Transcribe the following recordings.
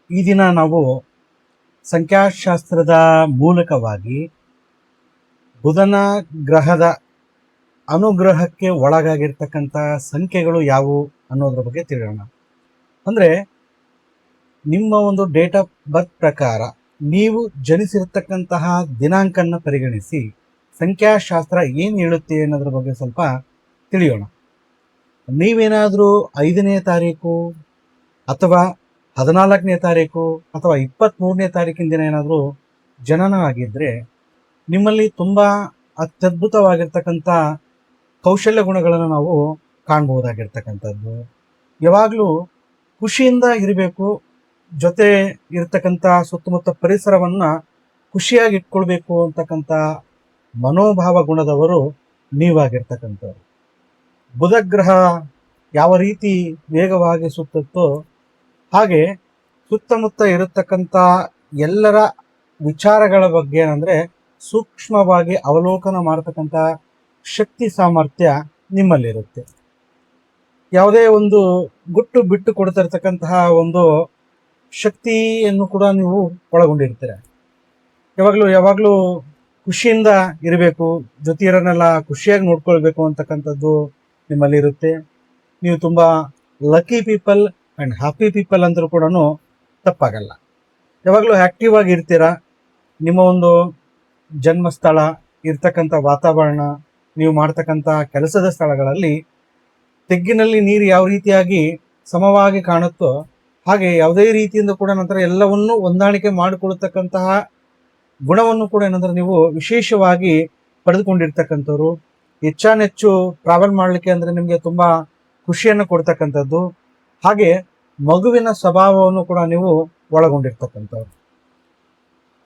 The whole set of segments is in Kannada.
ಈ ದಿನ ನಾವು ಸಂಖ್ಯಾಶಾಸ್ತ್ರದ ಮೂಲಕವಾಗಿ ಬುಧನ ಗ್ರಹದ ಅನುಗ್ರಹಕ್ಕೆ ಒಳಗಾಗಿರ್ತಕ್ಕಂಥ ಸಂಖ್ಯೆಗಳು ಯಾವುವು ಅನ್ನೋದ್ರ ಬಗ್ಗೆ ತಿಳಿಯೋಣ. ಅಂದರೆ ನಿಮ್ಮ ಒಂದು ಡೇಟ್ ಆಫ್ ಬರ್ತ್ ಪ್ರಕಾರ ನೀವು ಜನಿಸಿರ್ತಕ್ಕಂತಹ ದಿನಾಂಕನ ಪರಿಗಣಿಸಿ ಸಂಖ್ಯಾಶಾಸ್ತ್ರ ಏನು ಹೇಳುತ್ತೆ ಅನ್ನೋದ್ರ ಬಗ್ಗೆ ಸ್ವಲ್ಪ ತಿಳಿಯೋಣ. ನೀವೇನಾದರೂ 5ನೇ ತಾರೀಕು ಅಥವಾ 14ನೇ ತಾರೀಕು ಅಥವಾ 23ನೇ ತಾರೀಕಿನ ದಿನ ಏನಾದರೂ ಜನನ ಆಗಿದ್ದರೆ ನಿಮ್ಮಲ್ಲಿ ತುಂಬ ಅತ್ಯದ್ಭುತವಾಗಿರ್ತಕ್ಕಂಥ ಕೌಶಲ್ಯ ಗುಣಗಳನ್ನು ನಾವು ಕಾಣ್ಬೋದಾಗಿರ್ತಕ್ಕಂಥದ್ದು. ಯಾವಾಗಲೂ ಖುಷಿಯಿಂದ ಇರಬೇಕು, ಜೊತೆ ಇರ್ತಕ್ಕಂಥ ಸುತ್ತಮುತ್ತ ಪರಿಸರವನ್ನು ಖುಷಿಯಾಗಿ ಇಟ್ಕೊಳ್ಬೇಕು ಅಂತಕ್ಕಂಥ ಮನೋಭಾವ ಗುಣದವರು ನೀವಾಗಿರ್ತಕ್ಕಂಥವ್ರು. ಬುಧಗ್ರಹ ಯಾವ ರೀತಿ ವೇಗವಾಗಿ ಸುತ್ತುತ್ತೋ ಹಾಗೆ ಸುತ್ತಮುತ್ತ ಇರತಕ್ಕಂಥ ಎಲ್ಲರ ವಿಚಾರಗಳ ಬಗ್ಗೆ ಏನಂದರೆ ಸೂಕ್ಷ್ಮವಾಗಿ ಅವಲೋಕನ ಮಾಡತಕ್ಕಂಥ ಶಕ್ತಿ ಸಾಮರ್ಥ್ಯ ನಿಮ್ಮಲ್ಲಿರುತ್ತೆ. ಯಾವುದೇ ಒಂದು ಗುಟ್ಟು ಬಿಟ್ಟು ಕೊಡ್ತಿರ್ತಕ್ಕಂತಹ ಒಂದು ಶಕ್ತಿಯನ್ನು ಕೂಡ ನೀವು ಒಳಗೊಂಡಿರ್ತೀರ. ಯಾವಾಗಲೂ ಖುಷಿಯಿಂದ ಇರಬೇಕು, ಜೊತೆಯರನ್ನೆಲ್ಲ ಖುಷಿಯಾಗಿ ನೋಡ್ಕೊಳ್ಬೇಕು ಅಂತಕ್ಕಂಥದ್ದು ನಿಮ್ಮಲ್ಲಿರುತ್ತೆ. ನೀವು ತುಂಬ lucky people and happy people ಅಂದರೂ ಕೂಡ ತಪ್ಪಾಗಲ್ಲ. ಯಾವಾಗಲೂ ಆ್ಯಕ್ಟಿವ್ ಆಗಿ ಇರ್ತೀರ. ನಿಮ್ಮ ಒಂದು ಜನ್ಮಸ್ಥಳ, ಇರ್ತಕ್ಕಂಥ ವಾತಾವರಣ, ನೀವು ಮಾಡ್ತಕ್ಕಂಥ ಕೆಲಸದ ಸ್ಥಳಗಳಲ್ಲಿ ತೆಗ್ಗಿನಲ್ಲಿ ನೀರು ಯಾವ ರೀತಿಯಾಗಿ ಸಮವಾಗಿ ಕಾಣುತ್ತೋ ಹಾಗೆ ಯಾವುದೇ ರೀತಿಯಿಂದ ಕೂಡ ನಂತರ ಎಲ್ಲವನ್ನೂ ಹೊಂದಾಣಿಕೆ ಮಾಡಿಕೊಳ್ತಕ್ಕಂತಹ ಗುಣವನ್ನು ಕೂಡ ಏನಂದ್ರೆ ನೀವು ವಿಶೇಷವಾಗಿ ಪಡೆದುಕೊಂಡಿರ್ತಕ್ಕಂಥವ್ರು. ಹೆಚ್ಚಾನೆಚ್ಚು ಟ್ರಾವೆಲ್ ಮಾಡಲಿಕ್ಕೆ ಅಂದರೆ ನಿಮಗೆ ತುಂಬ ಖುಷಿಯನ್ನು ಕೊಡ್ತಕ್ಕಂಥದ್ದು. ಹಾಗೆ ಮಗುವಿನ ಸ್ವಭಾವವನ್ನು ಕೂಡ ನೀವು ಒಳಗೊಂಡಿರ್ತಕ್ಕಂಥವ್ರು.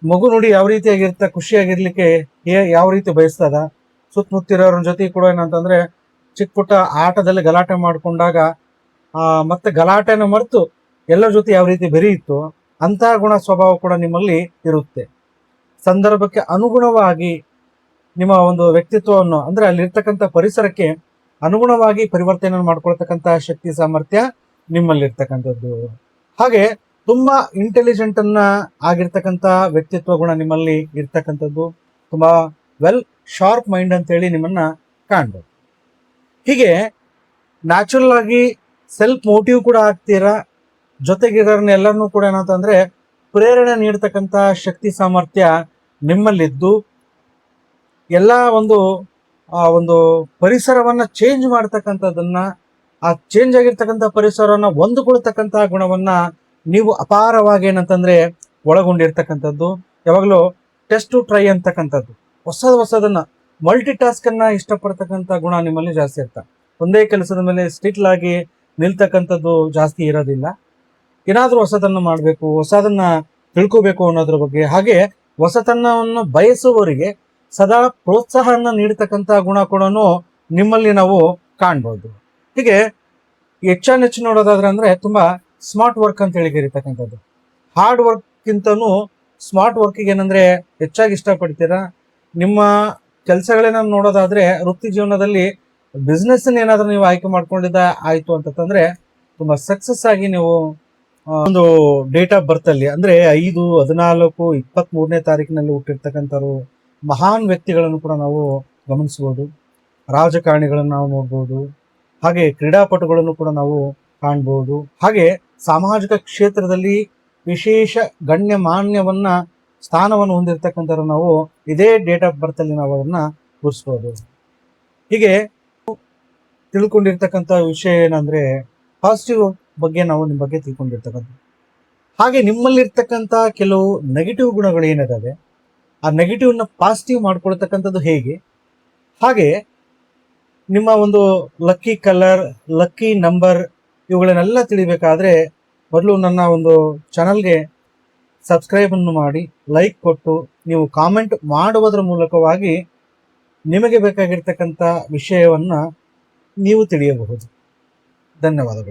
ಮಗು ನೋಡಿ ಯಾವ ರೀತಿಯಾಗಿರ್ತ ಖುಷಿಯಾಗಿರ್ಲಿಕ್ಕೆ ಯಾವ ರೀತಿ ಬಯಸ್ತದ, ಸುತ್ತಮುತ್ತಿರೋರ ಜೊತೆ ಕೂಡ ಏನಂತಂದರೆ ಚಿಕ್ಕ ಪುಟ್ಟ ಆಟದಲ್ಲಿ ಗಲಾಟೆ ಮಾಡಿಕೊಂಡಾಗ ಮತ್ತೆ ಗಲಾಟೆನ ಮರೆತು ಎಲ್ಲರ ಜೊತೆ ಯಾವ ರೀತಿ ಬೆರೆಯಿತ್ತು ಅಂತಹ ಗುಣ ಸ್ವಭಾವ ಕೂಡ ನಿಮ್ಮಲ್ಲಿ ಇರುತ್ತೆ. ಸಂದರ್ಭಕ್ಕೆ ಅನುಗುಣವಾಗಿ ನಿಮ್ಮ ಒಂದು ವ್ಯಕ್ತಿತ್ವವನ್ನು ಅಂದರೆ ಅಲ್ಲಿರ್ತಕ್ಕಂಥ ಪರಿಸರಕ್ಕೆ ಅನುಗುಣವಾಗಿ ಪರಿವರ್ತನೆ ಮಾಡ್ಕೊಳ್ತಕ್ಕಂಥ ಶಕ್ತಿ ಸಾಮರ್ಥ್ಯ ನಿಮ್ಮಲ್ಲಿರ್ತಕ್ಕಂಥದ್ದು. ಹಾಗೆ ತುಂಬ ಇಂಟೆಲಿಜೆಂಟನ್ನು ಆಗಿರ್ತಕ್ಕಂಥ ವ್ಯಕ್ತಿತ್ವ ಗುಣ ನಿಮ್ಮಲ್ಲಿ ಇರ್ತಕ್ಕಂಥದ್ದು. ತುಂಬ ವೆಲ್ ಶಾರ್ಪ್ ಮೈಂಡ್ ಅಂತೇಳಿ ನಿಮ್ಮನ್ನು ಕಾಣ್ಬೋದು. ಹೀಗೆ ನ್ಯಾಚುರಲ್ ಆಗಿ ಸೆಲ್ಫ್ ಮೋಟಿವ್ ಕೂಡ ಆಗ್ತೀರಾ. ಜೊತೆಗಿರೋರ್ನ ಎಲ್ಲರನ್ನೂ ಕೂಡ ಏನಂತಂದರೆ ಪ್ರೇರಣೆ ನೀಡ್ತಕ್ಕಂಥ ಶಕ್ತಿ ಸಾಮರ್ಥ್ಯ ನಿಮ್ಮಲ್ಲಿದ್ದು ಎಲ್ಲ ಒಂದು ಪರಿಸರವನ್ನು ಚೇಂಜ್ ಮಾಡ್ತಕ್ಕಂಥದ್ದನ್ನು, ಆ ಚೇಂಜ್ ಆಗಿರ್ತಕ್ಕಂಥ ಪರಿಸರವನ್ನು ಹೊಂದಿಕೊಳ್ತಕ್ಕಂಥ ಗುಣವನ್ನು ನೀವು ಅಪಾರವಾಗಿ ಏನಂತಂದರೆ ಒಳಗೊಂಡಿರ್ತಕ್ಕಂಥದ್ದು. ಯಾವಾಗಲೂ ಟೆಸ್ಟ್ ಟು ಟ್ರೈ ಅಂತಕ್ಕಂಥದ್ದು, ಹೊಸದನ್ನು ಮಲ್ಟಿ ಟಾಸ್ಕನ್ನು ಇಷ್ಟಪಡ್ತಕ್ಕಂಥ ಗುಣ ನಿಮ್ಮಲ್ಲಿ ಜಾಸ್ತಿ ಇರ್ತಾರೆ. ಒಂದೇ ಕೆಲಸದ ಮೇಲೆ ಸ್ಟಿಕ್ಲಾಗಿ ನಿಲ್ತಕ್ಕಂಥದ್ದು ಜಾಸ್ತಿ ಇರೋದಿಲ್ಲ. ಏನಾದರೂ ಹೊಸದನ್ನು ಮಾಡಬೇಕು, ಹೊಸದನ್ನು ತಿಳ್ಕೋಬೇಕು ಅನ್ನೋದ್ರ ಬಗ್ಗೆ, ಹಾಗೆ ಹೊಸತನವನ್ನು ಬಯಸುವವರಿಗೆ ಸದಾ ಪ್ರೋತ್ಸಾಹವನ್ನು ನೀಡ್ತಕ್ಕಂಥ ಗುಣ ಕೂಡ ನಿಮ್ಮಲ್ಲಿ ನಾವು ಕಾಣ್ಬೋದು. ಹೀಗೆ ಹೆಚ್ಚು ನೋಡೋದಾದ್ರೆ ಅಂದರೆ ತುಂಬ ಸ್ಮಾರ್ಟ್ ವರ್ಕ್ ಅಂತ ಹೇಳಿ ಕರೀತಕ್ಕಂಥದ್ದು. ಹಾರ್ಡ್ ವರ್ಕ್ಗಿಂತನೂ ಸ್ಮಾರ್ಟ್ ವರ್ಕಿಗೆ ಏನಂದರೆ ಹೆಚ್ಚಾಗಿ ಇಷ್ಟಪಡ್ತೀರಾ. ನಿಮ್ಮ ಕೆಲಸಗಳೇನ ನೋಡೋದಾದರೆ ವೃತ್ತಿ ಜೀವನದಲ್ಲಿ ಬಿಸ್ನೆಸ್ಸನ್ನು ಏನಾದರೂ ನೀವು ಆಯ್ಕೆ ಮಾಡ್ಕೊಂಡಿದ್ದ ಆಯಿತು ಅಂತಂದರೆ ತುಂಬ ಸಕ್ಸಸ್ ಆಗಿ ನೀವು ಒಂದು ಡೇಟ್ ಆಫ್ ಬರ್ತಲ್ಲಿ ಅಂದರೆ 5, 14, 23ನೇ ತಾರೀಕಿನಲ್ಲಿ ಹುಟ್ಟಿರ್ತಕ್ಕಂಥವ್ರು ಮಹಾನ್ ವ್ಯಕ್ತಿಗಳನ್ನು ಕೂಡ ನಾವು ಗಮನಿಸ್ಬೋದು. ರಾಜಕಾರಣಿಗಳನ್ನು ನಾವು ನೋಡ್ಬೋದು. ಹಾಗೆ ಕ್ರೀಡಾಪಟುಗಳನ್ನು ಕೂಡ ನಾವು ಕಾಣ್ಬೋದು. ಹಾಗೆ ಸಾಮಾಜಿಕ ಕ್ಷೇತ್ರದಲ್ಲಿ ವಿಶೇಷ ಗಣ್ಯಮಾನ್ಯವನ್ನು ಸ್ಥಾನವನ್ನು ಹೊಂದಿರತಕ್ಕಂಥವ್ರು ನಾವು ಇದೇ ಡೇಟ್ ಆಫ್ ಬರ್ತಲ್ಲಿ ನಾವು ಅದನ್ನು ಗುರುಸ್ಬೋದು. ಹೀಗೆ ತಿಳ್ಕೊಂಡಿರ್ತಕ್ಕಂಥ ವಿಷಯ ಏನಂದರೆ ಪಾಸಿಟಿವ್ ಬಗ್ಗೆ ನಾವು ನಿಮ್ಮ ಬಗ್ಗೆ ತಿಳ್ಕೊಂಡಿರ್ತಕ್ಕಂಥ, ಹಾಗೆ ನಿಮ್ಮಲ್ಲಿರ್ತಕ್ಕಂಥ ಕೆಲವು ನೆಗೆಟಿವ್ ಗುಣಗಳು ಏನಿದಾವೆ ಆ ನೆಗೆಟಿವ್ನ ಪಾಸಿಟಿವ್ ಮಾಡ್ಕೊಳ್ತಕ್ಕಂಥದ್ದು ಹೇಗೆ, ಹಾಗೆ ನಿಮ್ಮ ಒಂದು ಲಕ್ಕಿ ಕಲರ್, ಲಕ್ಕಿ ನಂಬರ್ ಇವುಗಳನ್ನೆಲ್ಲ ತಿಳಿಬೇಕಾದ್ರೆ ಮೊದಲು ನನ್ನ ಒಂದು ಚಾನಲ್ಗೆ ಸಬ್ಸ್ಕ್ರೈಬನ್ನು ಮಾಡಿ, ಲೈಕ್ ಕೊಟ್ಟು ನೀವು ಕಾಮೆಂಟ್ ಮಾಡುವುದರ ಮೂಲಕವಾಗಿ ನಿಮಗೆ ಬೇಕಾಗಿರ್ತಕ್ಕಂಥ ವಿಷಯವನ್ನು ನೀವು ತಿಳಿಯಬಹುದು. ಧನ್ಯವಾದಗಳು.